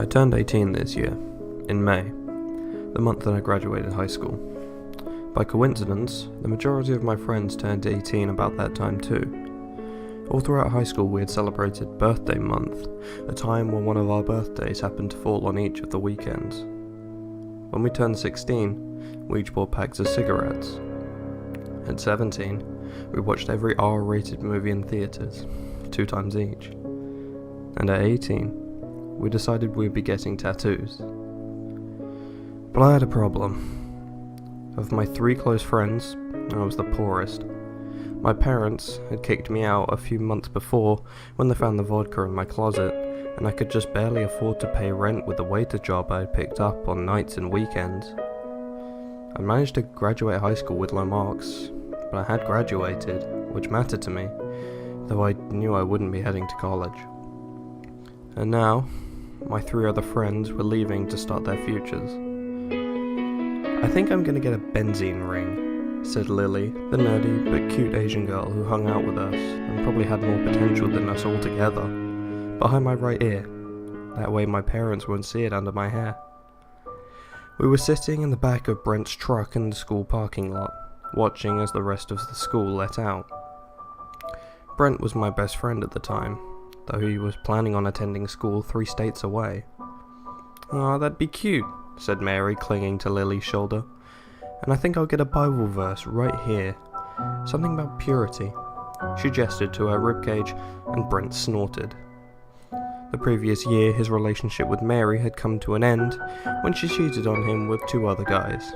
I turned 18 this year, in May, the month that I graduated high school. By coincidence, the majority of my friends turned 18 about that time too. All throughout high school we had celebrated birthday month, a time when one of our birthdays happened to fall on each of the weekends. When we turned 16, we each bought packs of cigarettes. At 17, we watched every R-rated movie in theatres, 2 times each. And at 18, we decided we'd be getting tattoos. But I had a problem. Of my 3 close friends, I was the poorest. My parents had kicked me out a few months before when they found the vodka in my closet, and I could just barely afford to pay rent with the waiter job I had picked up on nights and weekends. I managed to graduate high school with low marks, but I had graduated, which mattered to me, though I knew I wouldn't be heading to college. And now, my 3 other friends were leaving to start their futures. "I think I'm gonna get a benzene ring," said Lily, the nerdy but cute Asian girl who hung out with us and probably had more potential than us all together, behind my right ear. That way my parents wouldn't see it under my hair. We were sitting in the back of Brent's truck in the school parking lot, watching as the rest of the school let out. Brent was my best friend at the time, though he was planning on attending school 3 states away. "Aw, that'd be cute," said Mary, clinging to Lily's shoulder. "And I think I'll get a Bible verse right here. Something about purity." She gestured to her ribcage, and Brent snorted. The previous year, his relationship with Mary had come to an end when she cheated on him with 2 other guys.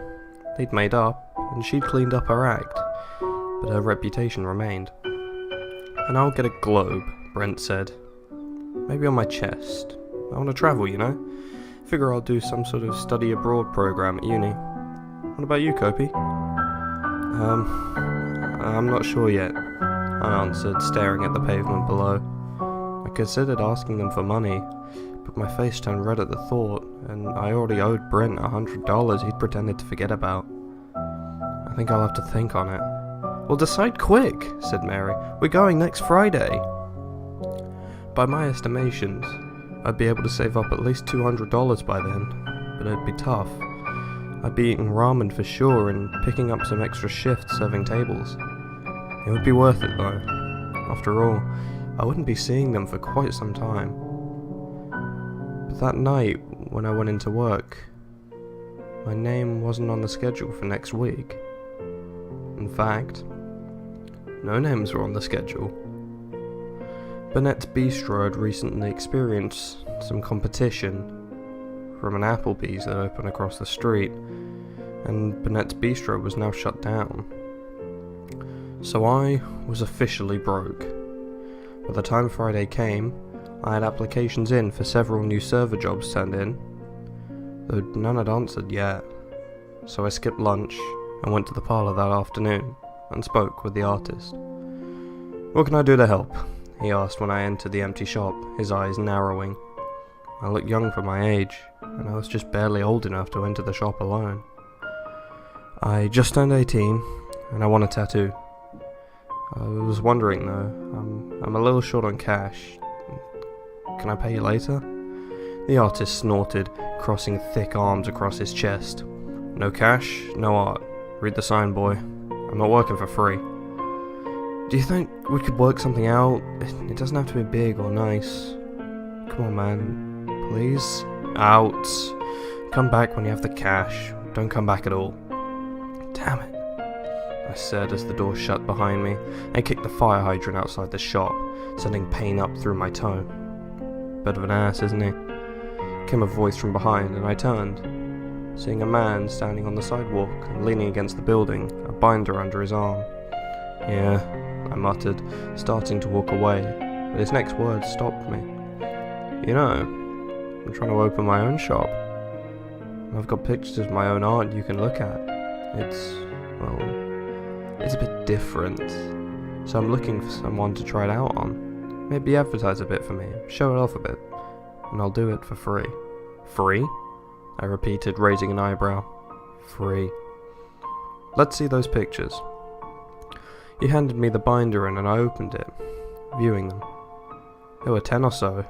They'd made up, and she'd cleaned up her act, but her reputation remained. "And I'll get a globe," Brent said. "Maybe on my chest. I want to travel, you know? Figure I'll do some sort of study abroad program at uni. What about you, Kopi?" I'm not sure yet," I answered, staring at the pavement below. I considered asking them for money, but my face turned red at the thought, and I already owed Brent $100 he'd pretended to forget about. "I think I'll have to think on it." "Well, decide quick," said Mary. "We're going next Friday." By my estimations, I'd be able to save up at least $200 by then, but it'd be tough. I'd be eating ramen for sure and picking up some extra shifts serving tables. It would be worth it though. After all, I wouldn't be seeing them for quite some time. But that night, when I went into work, my name wasn't on the schedule for next week. In fact, no names were on the schedule. Burnett's Bistro had recently experienced some competition from an Applebee's that opened across the street, and Burnett's Bistro was now shut down. So I was officially broke. By the time Friday came, I had applications in for several new server jobs turned in, though none had answered yet. So I skipped lunch and went to the parlour that afternoon and spoke with the artist. "What can I do to help?" he asked when I entered the empty shop, his eyes narrowing. I looked young for my age, and I was just barely old enough to enter the shop alone. "I just turned 18, and I want a tattoo. I was wondering though, I'm a little short on cash. Can I pay you later?" The artist snorted, crossing thick arms across his chest. "No cash, no art. Read the sign, boy. I'm not working for free." "Do you think we could work something out? It doesn't have to be big or nice. Come on, man. Please?" "Out. Come back when you have the cash. Don't come back at all." "Damn it," I said as the door shut behind me and kicked the fire hydrant outside the shop, sending pain up through my toe. "Bit of an ass, isn't he?" Came a voice from behind, and I turned, seeing a man standing on the sidewalk and leaning against the building, a binder under his arm. "Yeah," I muttered, starting to walk away, but his next words stopped me. "You know, I'm trying to open my own shop. I've got pictures of my own art you can look at. It's a bit different, so I'm looking for someone to try it out on. Maybe advertise a bit for me, show it off a bit, and I'll do it for free." "Free?" I repeated, raising an eyebrow. "Free. Let's see those pictures." He handed me the binder in and I opened it, viewing them. There were 10 or so,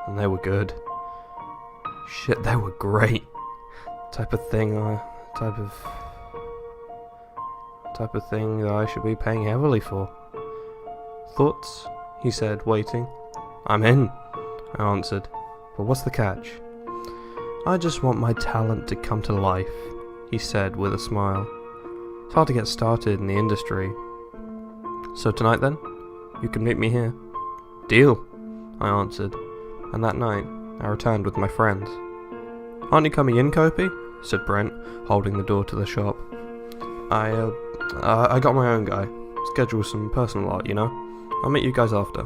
and they were good. Shit, they were great. Type of thing that I should be paying heavily for. Thoughts? He said, waiting. I'm in, I answered. But what's the catch? I just want my talent to come to life, he said with a smile. It's hard to get started in the industry. So tonight then? You can meet me here. Deal, I answered. And that night, I returned with my friends. Aren't you coming in, Kopi? Said Brent, holding the door to the shop. I got my own guy. Schedule some personal art, you know? I'll meet you guys after.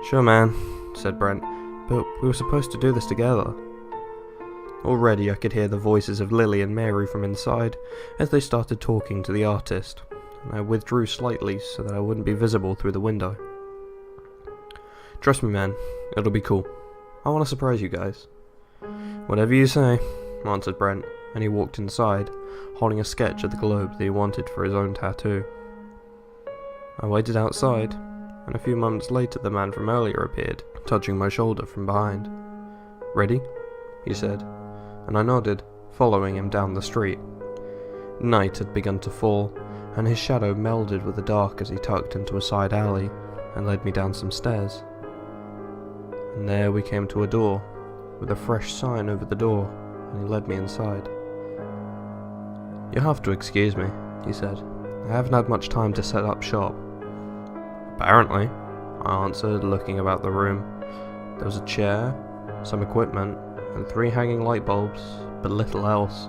Sure, man, said Brent, but we were supposed to do this together. Already I could hear the voices of Lily and Mary from inside as they started talking to the artist, and I withdrew slightly so that I wouldn't be visible through the window. Trust me, man, it'll be cool. I want to surprise you guys. Whatever you say, answered Brent, and he walked inside, holding a sketch of the globe that he wanted for his own tattoo. I waited outside, and a few moments later the man from earlier appeared, touching my shoulder from behind. Ready? He said, and I nodded, following him down the street. Night had begun to fall, and his shadow melded with the dark as he tucked into a side alley and led me down some stairs. And there we came to a door, with a fresh sign over the door, and he led me inside. You'll have to excuse me, he said. I haven't had much time to set up shop. Apparently, I answered, looking about the room. There was a chair, some equipment, and 3 hanging light bulbs, but little else.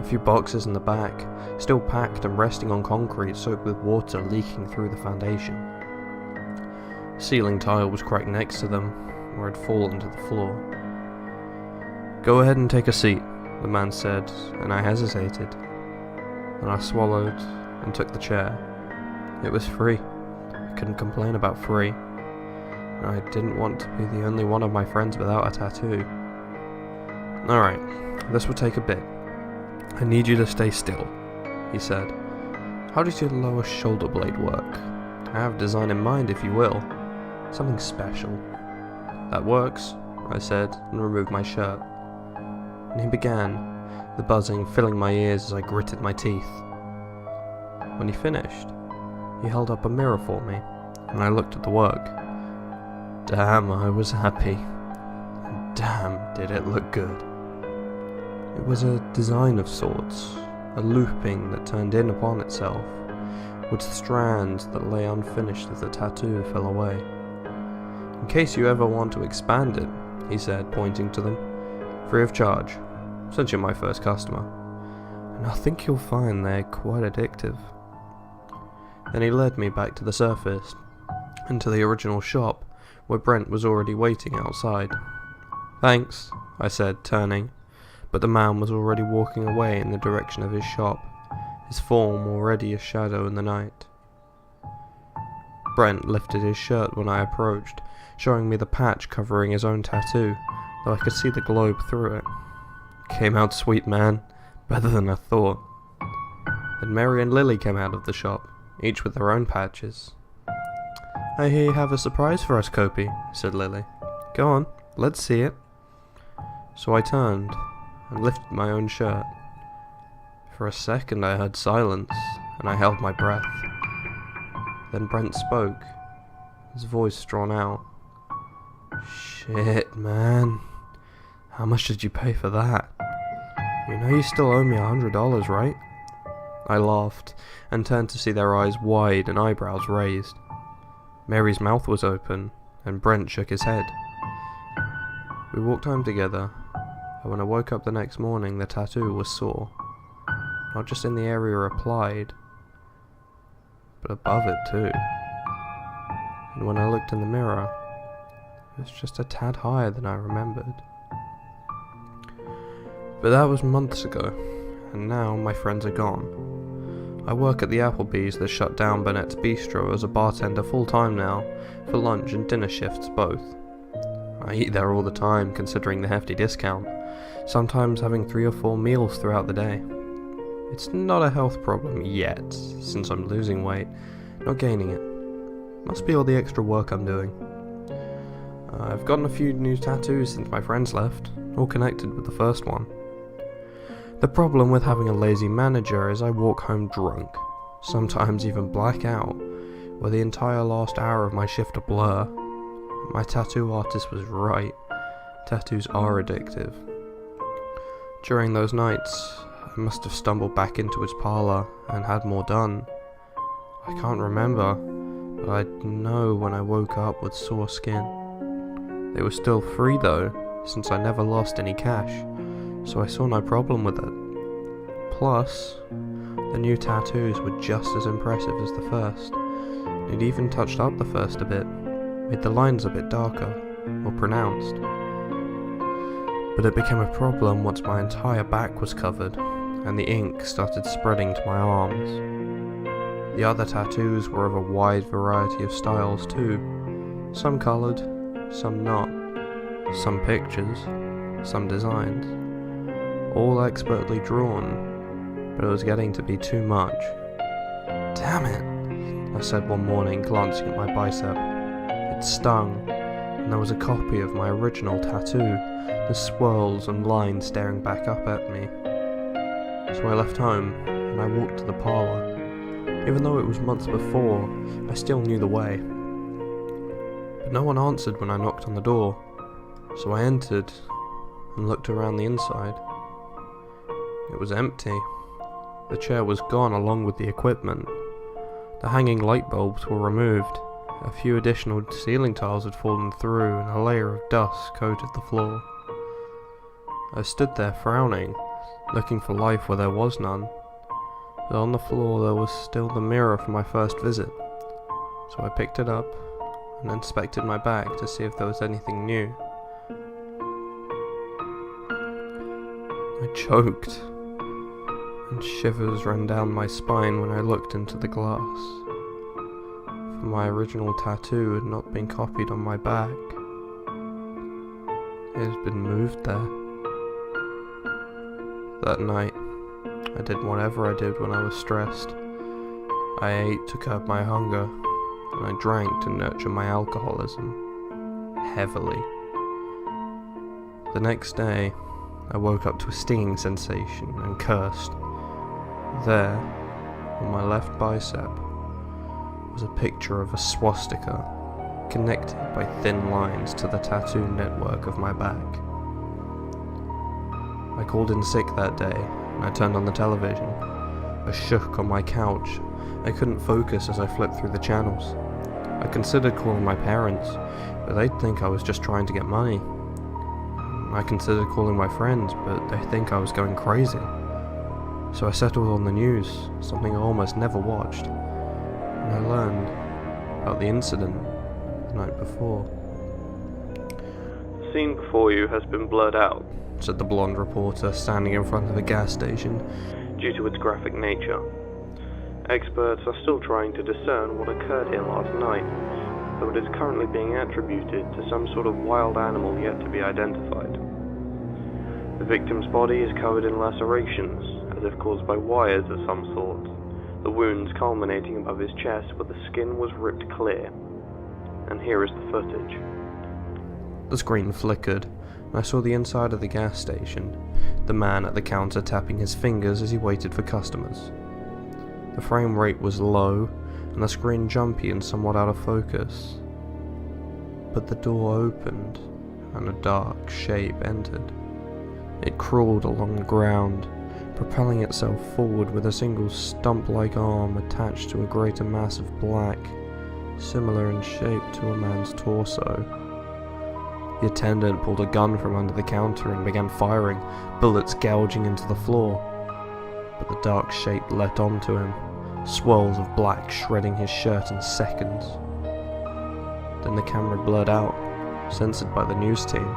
A few boxes in the back, still packed and resting on concrete soaked with water leaking through the foundation. The ceiling tile was cracked next to them, where it had fallen to the floor. Go ahead and take a seat, the man said, and I hesitated. Then I swallowed and took the chair. It was free. I couldn't complain about free. And I didn't want to be the only one of my friends without a tattoo. Alright, this will take a bit. I need you to stay still, he said. How does your lower shoulder blade work? I have a design in mind, if you will. Something special. That works, I said, and removed my shirt. And he began, the buzzing filling my ears as I gritted my teeth. When he finished, he held up a mirror for me, and I looked at the work. Damn, I was happy. And damn, did it look good. It was a design of sorts, a looping that turned in upon itself, with strands that lay unfinished as the tattoo fell away. In case you ever want to expand it, he said, pointing to them, free of charge, since you're my first customer. And I think you'll find they're quite addictive. Then he led me back to the surface, and to the original shop, where Brent was already waiting outside. Thanks, I said, turning, but the man was already walking away in the direction of his shop, his form already a shadow in the night. Brent lifted his shirt when I approached, showing me the patch covering his own tattoo, though I could see the globe through it. Came out sweet, man. Better than I thought. Then Mary and Lily came out of the shop, each with their own patches. I hear you have a surprise for us, Kopi, said Lily. Go on, let's see it. So I turned and lifted my own shirt. For a second I heard silence, and I held my breath. Then Brent spoke, his voice drawn out. Shit, man. How much did you pay for that? You know you still owe me $100, right? I laughed, and turned to see their eyes wide and eyebrows raised. Mary's mouth was open, and Brent shook his head. We walked home together, and when I woke up the next morning the tattoo was sore. Not just in the area applied, but above it too. And when I looked in the mirror, it was just a tad higher than I remembered. But that was months ago, and now my friends are gone. I work at the Applebee's that shut down Burnett's Bistro as a bartender full-time now, for lunch and dinner shifts both. I eat there all the time, considering the hefty discount, sometimes having 3 or 4 meals throughout the day. It's not a health problem yet, since I'm losing weight, not gaining it. Must be all the extra work I'm doing. I've gotten a few new tattoos since my friends left, all connected with the first one. The problem with having a lazy manager is I walk home drunk, sometimes even black out, with the entire last hour of my shift a blur. My tattoo artist was right. Tattoos are addictive. During those nights, I must have stumbled back into his parlour and had more done. I can't remember, but I know when I woke up with sore skin. They were still free though, since I never lost any cash, so I saw no problem with it. Plus, the new tattoos were just as impressive as the first. It even touched up the first a bit, made the lines a bit darker, more pronounced. But it became a problem once my entire back was covered, and the ink started spreading to my arms. The other tattoos were of a wide variety of styles too, some coloured, some not, some pictures, some designs, all expertly drawn, but it was getting to be too much. "Damn it," I said one morning, glancing at my bicep. It stung, and there was a copy of my original tattoo, the swirls and lines staring back up at me. So I left home, and I walked to the parlour. Even though it was months before, I still knew the way. But no one answered when I knocked on the door, so I entered and looked around the inside. It was empty. The chair was gone along with the equipment. The hanging light bulbs were removed. A few additional ceiling tiles had fallen through and a layer of dust coated the floor. I stood there frowning, looking for life where there was none. But on the floor there was still the mirror from my first visit, so I picked it up and inspected my back to see if there was anything new. I choked, and shivers ran down my spine when I looked into the glass. For my original tattoo had not been copied on my back. It had been moved there. That night, I did whatever I did when I was stressed. I ate to curb my hunger, and I drank to nurture my alcoholism. Heavily. The next day, I woke up to a stinging sensation and cursed. There, on my left bicep, was a picture of a swastika, connected by thin lines to the tattoo network of my back. I called in sick that day, and I turned on the television. I shook on my couch. I couldn't focus as I flipped through the channels. I considered calling my parents, but they'd think I was just trying to get money. I considered calling my friends, but they'd think I was going crazy. So I settled on the news, something I almost never watched, and I learned about the incident the night before. "The scene before you has been blurred out," said the blonde reporter standing in front of a gas station, "due to its graphic nature. Experts are still trying to discern what occurred here last night, though it is currently being attributed to some sort of wild animal yet to be identified. The victim's body is covered in lacerations, as if caused by wires of some sort, the wounds culminating above his chest where the skin was ripped clear. And here is the footage." The screen flickered, and I saw the inside of the gas station, the man at the counter tapping his fingers as he waited for customers. The frame rate was low, and the screen jumpy and somewhat out of focus. But the door opened, and a dark shape entered. It crawled along the ground, propelling itself forward with a single stump-like arm attached to a greater mass of black, similar in shape to a man's torso. The attendant pulled a gun from under the counter and began firing, bullets gouging into the floor. But the dark shape leapt onto him, swirls of black shredding his shirt in seconds. Then the camera blurred out, censored by the news team.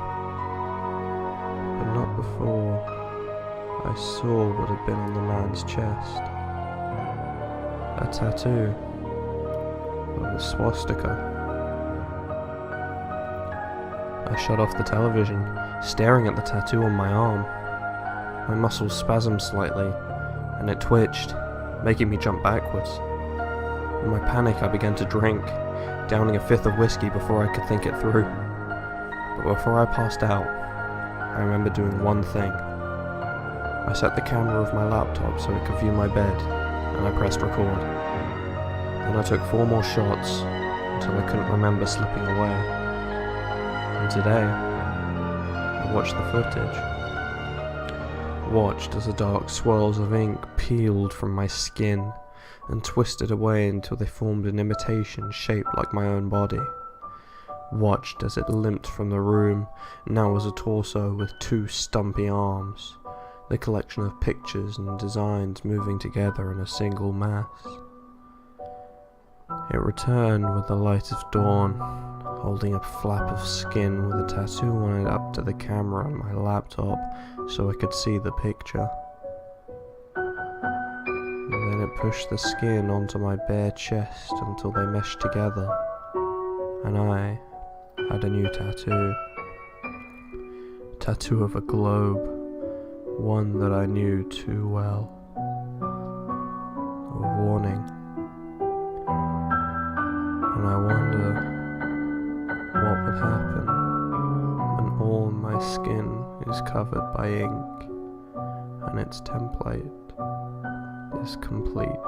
But not before I saw what had been on the man's chest. A tattoo of a swastika. I shut off the television, staring at the tattoo on my arm. My muscles spasmed slightly, and it twitched, making me jump backwards. In my panic I began to drink, downing a fifth of whiskey before I could think it through. But before I passed out, I remember doing one thing. I set the camera of my laptop so it could view my bed, and I pressed record. Then I took 4 more shots until I couldn't remember slipping away. And today, I watched the footage. Watched as the dark swirls of ink peeled from my skin and twisted away until they formed an imitation shaped like my own body. Watched as it limped from the room, now as a torso with 2 stumpy arms, the collection of pictures and designs moving together in a single mass. It returned with the light of dawn, holding a flap of skin with a tattoo on it up to the camera on my laptop so I could see the picture. And then it pushed the skin onto my bare chest until they meshed together, and I had a new tattoo. Tattoo of a globe, one that I knew too well. A warning. And I wonder what would happen when all my skin is covered by ink and its template is complete.